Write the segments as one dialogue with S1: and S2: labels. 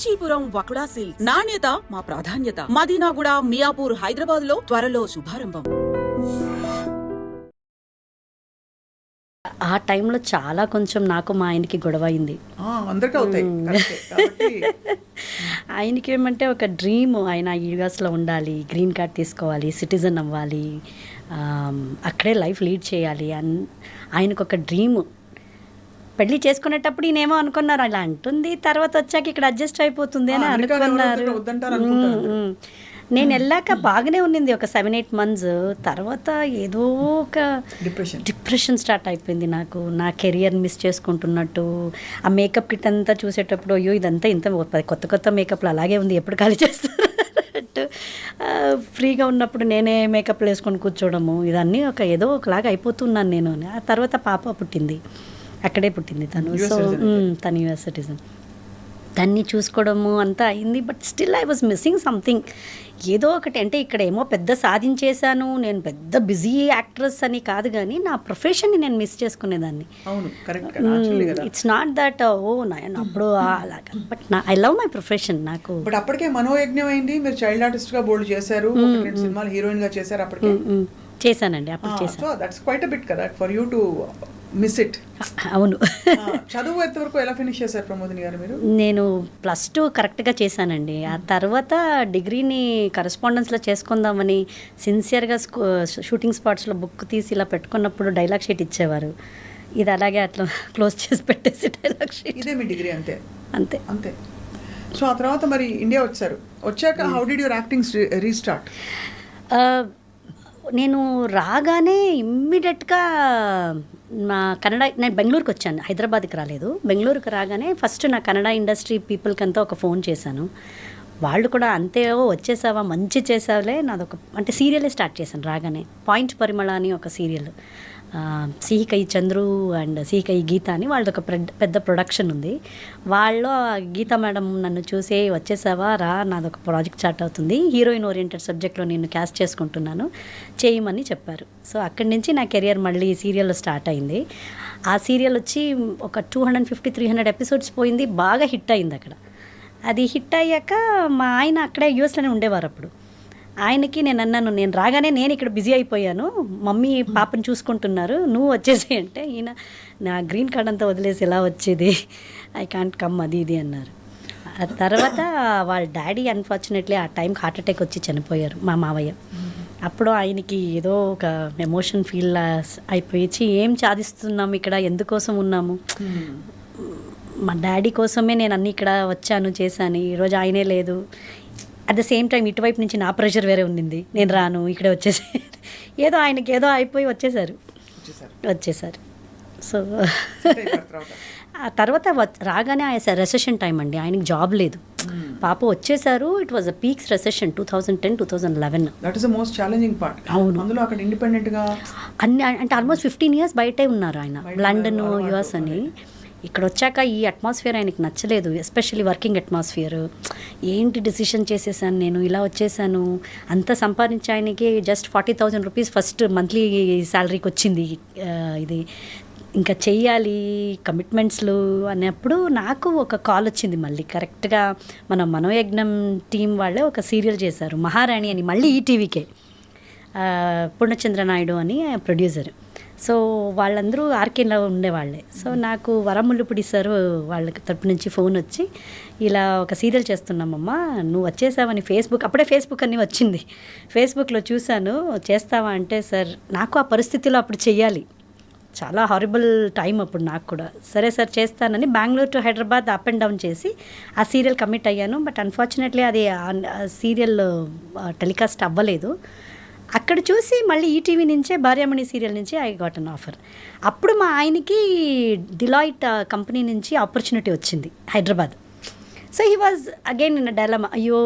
S1: Kanchipuram వకుడా silks. నాణ్యత మా ప్రాధాన్యత. మదీనాగూడ, మియాపూర్, హైదరాబాద్ లో త్వరలో శుభారంభం.
S2: ఆ టైంలో చాలా కొంచెం నాకు మా ఆయనకి గొడవ అయింది.
S3: అందరికీ అవుతాయి కాబట్టి
S2: ఆయనకి ఏమంటే ఒక డ్రీమ్, ఆయన యూఎస్లో ఉండాలి, గ్రీన్ కార్డ్ తీసుకోవాలి, సిటిజన్ అవ్వాలి, అక్కడే లైఫ్ లీడ్ చేయాలి అని ఆయనకు ఒక డ్రీమ్. పెళ్లి చేసుకునేటప్పుడు ఈయనేమో అనుకున్నారు అలా అంటుంది, తర్వాత వచ్చాక ఇక్కడ అడ్జస్ట్ అయిపోతుంది అని అనుకున్నారు. నేను వెళ్ళాక బాగానే ఉన్నింది ఒక 7-8 months. తర్వాత ఏదో ఒక డిప్రెషన్ స్టార్ట్ అయిపోయింది నాకు. నా కెరియర్ మిస్ చేసుకుంటున్నట్టు, ఆ మేకప్ కిట్ అంతా చూసేటప్పుడు అయ్యో ఇదంతా ఇంత కొత్త కొత్త మేకప్లు అలాగే ఉంది, ఎప్పుడు ఖాళీ చేస్తారు అన్నట్టు. ఫ్రీగా ఉన్నప్పుడు నేనే మేకప్లు వేసుకొని కూర్చోవడము, ఇదన్నీ ఏదో ఒకలాగా అయిపోతున్నాను నేను. ఆ తర్వాత పాప పుట్టింది, అక్కడే పుట్టింది తను. సో తను యూఎస్ సిటిజన్. దాన్ని చూసుకోవడము అంతా అయింది. But still I was missing something. ఏదో ఒకటి అంటే ఇక్కడ ఏమో పెద్ద సాధించేశాను, నేను పెద్ద బిజీ యాక్ట్రెస్ అని కాదు, కానీ నా ప్రొఫెషన్ని నేను మిస్ చేసుకునేదాన్ని. ఇట్స్ నాట్ దట్ అప్పుడు అలాగా, but I love my profession. నాకు
S3: బట్ అప్పటికే మనోయజ్ఞం అయింది. మీరు చైల్డ్ ఆర్టిస్ట్గా బోల్డ్ చేశారు, సినిమాలు హీరోయిన్గా చేశారు. అప్పటికే
S2: చేశానండి, అప్పుడు చేశాను.
S3: So that's quite a bit కదా for you to miss it.
S2: అవును.
S3: చదువు ఎంతవరకు ఎలా ఫినిష్ చేశారు ప్రమోదిని గారు మీరు?
S2: నేను +2 కరెక్ట్గా చేశానండి. ఆ తర్వాత డిగ్రీని కరెస్పాండెన్స్లో చేసుకుందామని సిన్సియర్గా షూటింగ్ స్పాట్స్లో బుక్ తీసి ఇలా పెట్టుకున్నప్పుడు డైలాగ్ షీట్ ఇచ్చేవారు. ఇది అలాగే అట్లా క్లోజ్ చేసి పెట్టేసి డైలాగ్ షీట్.
S3: ఇదే మీ డిగ్రీ? అంతే
S2: అంతే
S3: అంతే. సో ఆ తర్వాత మరి ఇండియా వచ్చాక how did your acting restart?
S2: నేను రాగానే ఇమ్మీడియట్గా నా కన్నడ, నేను బెంగళూరుకి వచ్చాను, హైదరాబాద్కి రాలేదు. బెంగళూరుకి రాగానే ఫస్ట్ నా కన్నడ ఇండస్ట్రీ పీపుల్కి అంతా ఒక ఫోన్ చేశాను. వాళ్ళు కూడా అంతే వచ్చేసావా, మంచి చేసావులే. నాదొక అంటే సీరియలే స్టార్ట్ చేశాను రాగానే. పాయింట్ పరిమళ అని ఒక సీరియల్, సిహికై చంద్రు అండ్ సిహికై గీత అని వాళ్ళది ఒక పెద్ద ప్రొడక్షన్ ఉంది. వాళ్ళు గీత మేడం నన్ను చూసి వచ్చేసావా రా, నాదొక ప్రాజెక్ట్ స్టార్ట్ అవుతుంది, హీరోయిన్ ఓరియంటెడ్ సబ్జెక్ట్లో నేను క్యాస్ట్ చేసుకుంటున్నాను, చేయమని చెప్పారు. సో అక్కడి నుంచి నా కెరియర్ మళ్ళీ సీరియల్లో స్టార్ట్ అయింది. ఆ సీరియల్ వచ్చి ఒక 250-300 ఎపిసోడ్స్ పోయింది, బాగా హిట్ అయింది అక్కడ. అది హిట్ అయ్యాక మా ఆయన అక్కడే యూఎస్లోనే ఉండేవారు. అప్పుడు ఆయనకి నేను అన్నాను, నేను రాగానే నేను ఇక్కడ బిజీ అయిపోయాను, మమ్మీ పాపను చూసుకుంటున్నారు, నువ్వు వచ్చేసి అంటే ఈయన నా గ్రీన్ కార్డ్ అంతా వదిలేసి ఎలా వచ్చేది, ఐ కాంట్ కమ్ అది ఇది అన్నారు. ఆ తర్వాత వాళ్ళ డాడీ అన్ఫార్చునేట్లీ ఆ టైంకి హార్ట్ అటాక్ వచ్చి చనిపోయారు, మా మావయ్య. అప్పుడు ఆయనకి ఏదో ఒక ఎమోషన్ ఫీల్ అయిపోయి ఏం సాధిస్తున్నాము ఇక్కడ, ఎందుకోసం ఉన్నాము, మా డాడీ కోసమే నేను అన్నీ ఇక్కడ వచ్చాను చేశాను, ఈరోజు ఆయనే లేదు. అట్ ద సేమ్ టైం ఇటువైపు నుంచి నా ప్రెషర్ వేరే ఉండింది, నేను రాను ఇక్కడే వచ్చేసి ఏదో ఆయనకి ఏదో అయిపోయి వచ్చేసారు. సో ఆ తర్వాత రాగానే ఆయన రెసెషన్ టైం అండి, ఆయనకి జాబ్ లేదు, పాప వచ్చేసారు. It was a peaks recession 2010-2011.
S3: That is the most challenging part.
S2: అవును.
S3: అందులో అక్కడ ఇండిపెండెంట్గా
S2: అన్ని అంటే ఆల్మోస్ట్ 15 years బయటే ఉన్నారు ఆయన, లండన్, యుఎస్ అని. ఇక్కడ వచ్చాక ఈ అట్మాస్ఫియర్ ఆయనకి నచ్చలేదు, ఎస్పెషల్లీ వర్కింగ్ అట్మాస్ఫియర్. ఏంటి డిసిషన్ చేసేసాను నేను, ఇలా వచ్చేసాను, అంత సంపాదించి ఆయనకి జస్ట్ 40,000 rupees ఫస్ట్ మంత్లీ శాలరీకి వచ్చింది. ఇది ఇంకా చెయ్యాలి కమిట్మెంట్స్లు అన్నప్పుడు నాకు ఒక కాల్ వచ్చింది మళ్ళీ. కరెక్ట్గా మన మనోయజ్ఞం టీం వాళ్ళే ఒక సీరియల్ చేశారు, మహారాణి అని, మళ్ళీ ఈటీవీకే. పూర్ణచంద్ర నాయుడు అని ప్రొడ్యూసర్. సో వాళ్ళందరూ ఆర్కేలో ఉండేవాళ్ళే. సో నాకు వరముల్లుపుడి సార్ వాళ్ళకి తరపు నుంచి ఫోన్ వచ్చి, ఇలా ఒక సీరియల్ చేస్తున్నామమ్మా, నువ్వు వచ్చేసావని అప్పుడే ఫేస్బుక్ అన్నీ వచ్చింది, ఫేస్బుక్లో చూశాను, చేస్తావా అంటే, సార్ నాకు ఆ పరిస్థితిలో అప్పుడు చెయ్యాలి, చాలా హారిబుల్ టైం అప్పుడు నాకు కూడా. సరే సార్ చేస్తానని Bengaluru to Hyderabad up and down చేసి ఆ సీరియల్ కమిట్ అయ్యాను. బట్ అన్ఫార్చునేట్లీ అది సీరియల్ టెలికాస్ట్ అవ్వలేదు. అక్కడ చూసి మళ్ళీ ఈటీవీ నుంచే భార్యామణి సీరియల్ నుంచి ఐ గాట్ అన్ ఆఫర్. అప్పుడు మా ఆయనకి డిలాయిట్ కంపెనీ నుంచి ఆపర్చునిటీ వచ్చింది Hyderabad. So he was again in dilemma, అయ్యో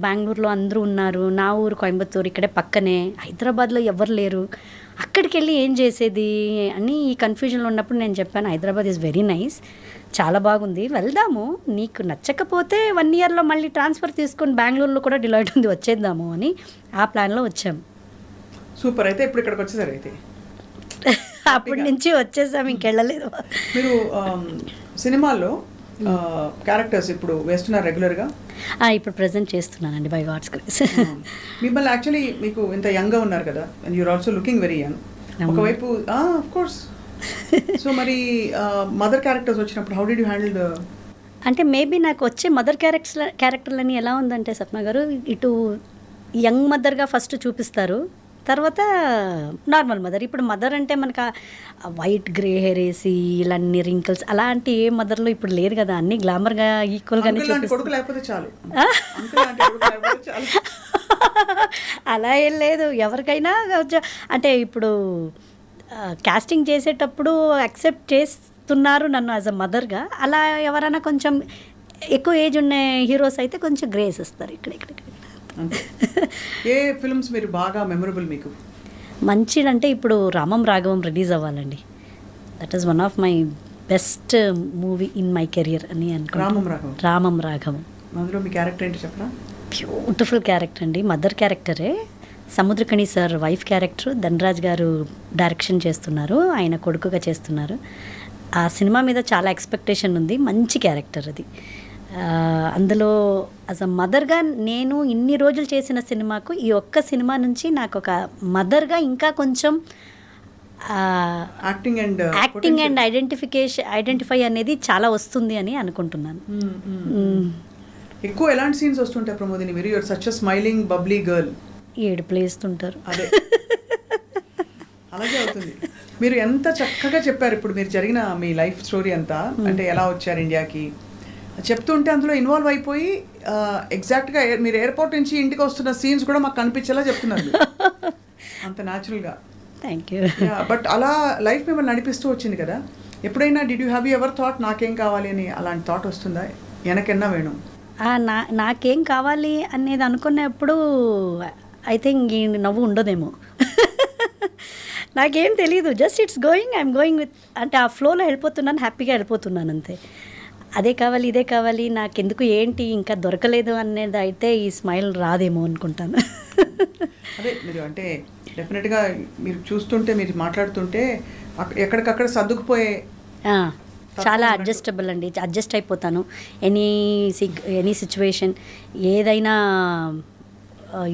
S2: బెంగళూరులో అందరూ ఉన్నారు, నా ఊరు కోయంబత్తూరు ఇక్కడే పక్కనే, హైదరాబాద్లో ఎవరు లేరు, అక్కడికి వెళ్ళి ఏం చేసేది అని ఈ కన్ఫ్యూజన్లో ఉన్నప్పుడు నేను చెప్పాను, హైదరాబాద్ ఈజ్ వెరీ నైస్, చాలా బాగుంది, వెళ్దాము, నీకు నచ్చకపోతే 1 yearలో మళ్ళీ ట్రాన్స్ఫర్ తీసుకొని బెంగళూరులో కూడా డిలాయిట్ ఉంది, వచ్చేద్దాము అని ఆ ప్లాన్లో వచ్చాము.
S3: సూపర్. అయితే ఇప్పుడు ఇక్కడికి వచ్చేసారు? అయితే
S2: అప్పటి నుంచి వచ్చేసాము, ఇంకెళ్ళలేదు.
S3: మీరు సినిమాల్లో క్యారెక్టర్స్ ఇప్పుడు వేస్తున్నారు రెగ్యులర్గా?
S2: ఇప్పుడు ప్రజెంట్ చేస్తున్నానండి బై గాడ్స్ గ్రేస్.
S3: మిమ్మల్ని యాక్చువల్లీ మీకు ఇంత యంగ్గా ఉన్నారు కదా, and your also looking very young. ఒకవైపు ఆఫ్ కోర్స్. సో మరి మదర్ క్యారెక్టర్స్ వచ్చినప్పుడు how did you handle the?
S2: అంటే మేబీ నాకు వచ్చే మదర్ క్యారెక్టర్లని ఎలా ఉందంటే సప్న గారు, ఇటు యంగ్ మదర్గా ఫస్ట్ చూపిస్తారు, తర్వాత నార్మల్ మదర్. ఇప్పుడు మదర్ అంటే మనకు వైట్ గ్రే హెయిర్ వేసి ఇలా అన్ని రింకిల్స్ అలాంటి ఏ మదర్లో ఇప్పుడు లేదు కదా, అన్ని గ్లామర్గా ఈక్వల్గానే
S3: కొడుకు లేకపోతే చాలు.
S2: అలా ఏం లేదు, ఎవరికైనా అంటే ఇప్పుడు కాస్టింగ్ చేసేటప్పుడు యాక్సెప్ట్ చేస్తున్నారు నన్ను యాజ్ అ మదర్గా. అలా ఎవరైనా కొంచెం ఎక్కువ ఏజ్ ఉన్న హీరోస్ అయితే కొంచెం గ్రేస్ ఇస్తారు ఇక్కడ.
S3: ఏ ఫిల్మ్స్ మీరు బాగా మెమరబుల్ మీకు?
S2: మంచిదంటే ఇప్పుడు రామం రాఘవం రిలీజ్ అవ్వాలండి. That is one of my best movie in my career అని అనుకుంటున్నాను. రామం రాఘవం.
S3: అందులో మీ క్యారెక్టర్ ఏంటి చెప్పరా?
S2: బ్యూటిఫుల్ క్యారెక్టర్ అండి, మదర్ క్యారెక్టరే. Samuthirakani sir wife character Dhanraj garu direction చేస్తున్నారు, ఆయన కొడుకుగా చేస్తున్నారు. ఆ సినిమా మీద చాలా ఎక్స్పెక్టేషన్ ఉంది, మంచి క్యారెక్టర్ అది. అందులో యాజ్ అ మదర్గా నేను ఇన్ని రోజులు చేసిన సినిమాకు ఈ ఒక్క సినిమా నుంచి నాకు ఒక మదర్గా ఇంకా కొంచెం యాక్టింగ్ అండ్ ఐడెంటిఫై అనేది చాలా వస్తుంది అని అనుకుంటున్నాను.
S3: ఎక్కువ ఎలాంటి సీన్స్ వస్తుంటాయి ప్రమోదిని? మీరు you're such a smiling bubbly girl.
S2: ఏడుపులేస్తుంటారు.
S3: అదే అలాగే అవుతుంది. మీరు ఎంత చక్కగా చెప్పారు ఇప్పుడు మీరు జరిగిన మీ లైఫ్ స్టోరీ అంతా, అంటే ఎలా వచ్చారు ఇండియాకి చెప్తుంటే అందులో ఇన్వాల్వ్ అయిపోయి ఎగ్జాక్ట్గా మీరు ఎయిర్పోర్ట్ నుంచి ఇంటికి వస్తున్న సీన్స్ కూడా మాకు కనిపించేలా చెప్తున్నారు అంత న్యాచురల్గా.
S2: Thank you.
S3: బట్ అలా లైఫ్ మిమ్మల్ని నడిపిస్తూ వచ్చింది కదా. ఎప్పుడైనా did you have ever thought నాకేం కావాలి అని అలాంటి థాట్ వస్తుందా? వెనకెన్నా వేణు
S2: నాకేం కావాలి అనేది అనుకున్నప్పుడు ఐ థింక్ ఈ నవ్వు ఉండదేమో. నాకేం తెలీదు, just it's I'm going with, అంటే ఆ ఫ్లోలో వెళ్ళిపోతున్నాను, హ్యాపీగా వెళ్ళిపోతున్నాను అంతే. అదే కావాలి ఇదే కావాలి నాకెందుకు ఏంటి ఇంకా దొరకలేదు అనేది అయితే ఈ స్మైల్ రాదేమో అనుకుంటాను.
S3: అదే మీరు అంటే డెఫినెట్గా మీరు చూస్తుంటే మీరు మాట్లాడుతుంటే ఎక్కడికక్కడ సర్దుకుపోయే
S2: చాలా అడ్జస్టబుల్ అండి, అడ్జస్ట్ అయిపోతాను ఎనీ సిచ్యువేషన్. ఏదైనా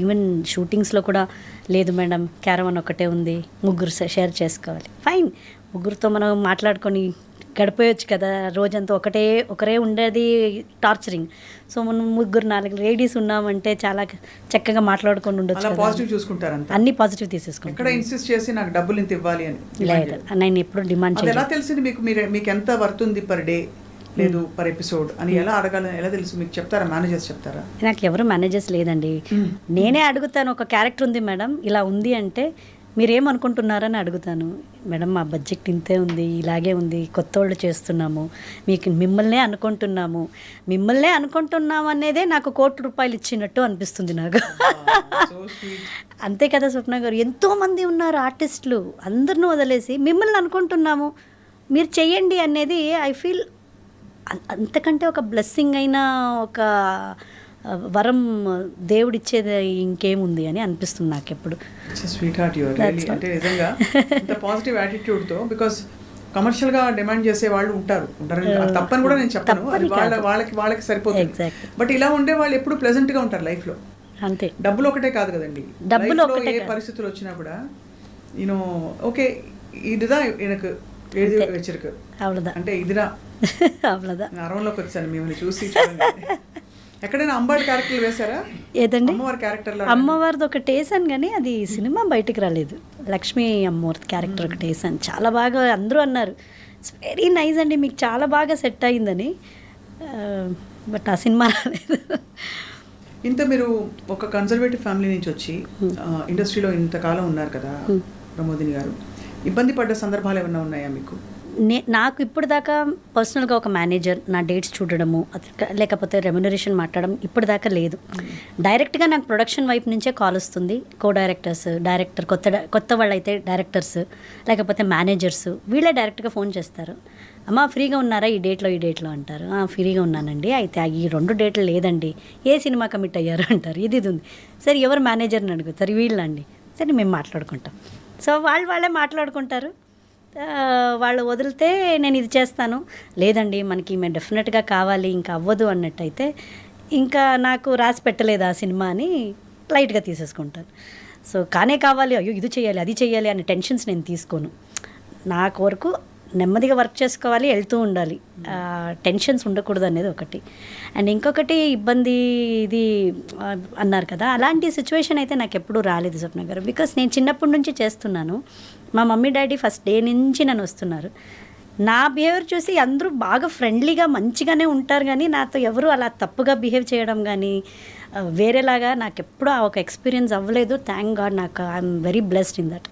S2: ఈవెన్ షూటింగ్స్లో కూడా లేదు మేడం క్యారవాన్ ఒకటే ఉంది, ముగ్గురు షేర్ చేసుకోవాలి, ఫైన్, ముగ్గురితో మనం మాట్లాడుకొని గడిపోయొచ్చు కదా. రోజంతా ఒకరే ఉండేది టార్చరింగ్. సో మనం ముగ్గురు 4 లేడీస్ ఉన్నామంటే చాలా చక్కగా మాట్లాడుకొని ఉండొచ్చు.
S3: పాజిటివ్ చూసుకుంటారు,
S2: అన్ని పాజిటివ్ తీసేసుకుంటారు.
S3: ఎక్కడ ఇన్సిస్ట్ చేసి నాకు డబ్బులు ఇంత ఇవ్వాలి అని
S2: లేదు, నేను ఎప్పుడు డిమాండ్ చేయలేదు.
S3: ఎలా తెలిసింది మీకు? మీకు ఎంత వర్తుంది పర్ డే లేదు పర్ ఎపిసోడ్ అని ఎలా అడగాలని ఎలా తెలుసు మీకు? చెప్తారా మేనేజర్స్ చెప్తారా?
S2: నాకు ఎవరు మేనేజర్స్ లేదండి, నేనే అడుగుతాను. ఒక క్యారెక్టర్ ఉంది మేడం ఇలా ఉంది అంటే మీరేమనుకుంటున్నారని అడుగుతాను. మేడం మా బడ్జెట్ ఇంతే ఉంది, ఇలాగే ఉంది, కొత్త వాళ్ళు చేస్తున్నాము, మిమ్మల్నే అనుకుంటున్నాము అనేదే నాకు ₹1,00,00,000 ఇచ్చినట్టు అనిపిస్తుంది నాకు. అంతే కదా స్వప్న గారు, ఎంతోమంది ఉన్నారు ఆర్టిస్టులు, అందరిని వదిలేసి మిమ్మల్ని అనుకుంటున్నాము మీరు చెయ్యండి అనేది ఐ ఫీల్ అంతకంటే ఒక బ్లెస్సింగ్ అయినా ఒక వరం దేవుడిచ్చేది ఇంకేముంది అని అనిపిస్తుంది నాకు ఎప్పుడు.
S3: Sweet heart your really. అంటే నిజంగా ఇంత పాజిటివ్ యాటిట్యూడ్తో, బికాస్ కమర్షియల్గా డిమాండ్ చేసే వాళ్ళు ఉంటారు తప్పని కూడా నేను చెప్పను, అది వాళ్ళకి సరిపోతుంది. బట్ ఇలా ఉండే వాళ్ళు ఎప్పుడు ప్లెజెంట్గా ఉంటారు లైఫ్లో.
S2: అంతే,
S3: డబ్బులు ఒకటే కాదు కదండి, డబ్బులు ఏ పరిస్థితులు వచ్చినా కూడా యూనో ఓకే ఇదిదా எனக்கு எழுதி வச்சிருக்கு
S2: அவ்வளவுதான்
S3: అంటే ఇదిరా
S2: అవ్వదా.
S3: నరంలోకి వచ్చాను మిమ్మల్ని చూసి. ఎక్కడైనా అమ్మవారి క్యారెక్టర్లు వేశారా?
S2: ఏదండి
S3: అమ్మవారి క్యారెక్టర్లో?
S2: అమ్మవారిది ఒకటి వేసాను కానీ అది సినిమా బయటికి రాలేదు. లక్ష్మీ అమ్మవారి క్యారెక్టర్ ఒకటి వేసాను, చాలా బాగా అందరూ అన్నారు ఇట్స్ వెరీ నైస్ అండి మీకు చాలా బాగా సెట్ అయిందని, బట్ ఆ సినిమా రాలేదు.
S3: ఇంత మీరు ఒక కన్జర్వేటివ్ ఫ్యామిలీ నుంచి వచ్చి ఇండస్ట్రీలో ఇంతకాలం ఉన్నారు కదా ప్రమోదిని గారు, ఇబ్బంది పడ్డ సందర్భాలు ఏమైనా ఉన్నాయా మీకు?
S2: నాకు ఇప్పుడు దాకా పర్సనల్గా ఒక మేనేజర్ నా డేట్స్ చూడడము లేకపోతే రెమ్యునరేషన్ మాట్లాడడం ఇప్పుడు దాకా లేదు. డైరెక్ట్గా నాకు ప్రొడక్షన్ వైపు నుంచే కాల్ వస్తుంది. డైరెక్టర్ కొత్త వాళ్ళు అయితే డైరెక్టర్స్ లేకపోతే మేనేజర్స్ వీళ్ళే డైరెక్ట్గా ఫోన్ చేస్తారు. అమ్మ ఫ్రీగా ఉన్నారా ఈ డేట్లో అంటారు. ఫ్రీగా ఉన్నానండి, అయితే ఈ 2 డేట్లు లేదండి, ఏ సినిమా కమిట్ అయ్యారు అంటారు. ఇది ఉంది. సరే ఎవరు మేనేజర్ని అడుగుతారు, వీళ్ళండి. సరే మేము మాట్లాడుకుంటాం. సో వాళ్ళే మాట్లాడుకుంటారు. వాళ్ళు వదిలితే నేను ఇది చేస్తాను, లేదండి మనకి మేము డెఫినెట్గా కావాలి ఇంకా అవ్వదు అన్నట్టయితే ఇంకా నాకు రాసి పెట్టలేదు ఆ సినిమా అని లైట్గా తీసేసుకుంటాను. సో కానే కావాలి, అయ్యో ఇది చేయాలి అది చేయాలి అనే టెన్షన్స్ నేను తీసుకోను. నాకు వరకు నెమ్మదిగా వర్క్ చేసుకోవాలి, వెళ్తూ ఉండాలి, టెన్షన్స్ ఉండకూడదు అనేది ఒకటి. అండ్ ఇంకొకటి ఇబ్బంది ఇది అన్నారు కదా, అలాంటి సిచ్యువేషన్ అయితే నాకు ఎప్పుడూ రాలేదు స్వప్న గారు. బికాస్ నేను చిన్నప్పటి నుంచి చేస్తున్నాను. మా మమ్మీ డాడీ ఫస్ట్ డే నుంచి నన్ను వస్తున్నారు. నా బిహేవియర్ చూసి అందరూ బాగా ఫ్రెండ్లీగా మంచిగానే ఉంటారు, కానీ నాతో ఎవరు అలా తప్పుగా బిహేవ్ చేయడం కానీ వేరేలాగా నాకు ఎప్పుడూ ఆ ఒక ఎక్స్పీరియన్స్ అవ్వలేదు. థ్యాంక్ గాడ్, నాకు I'm very blessed in that.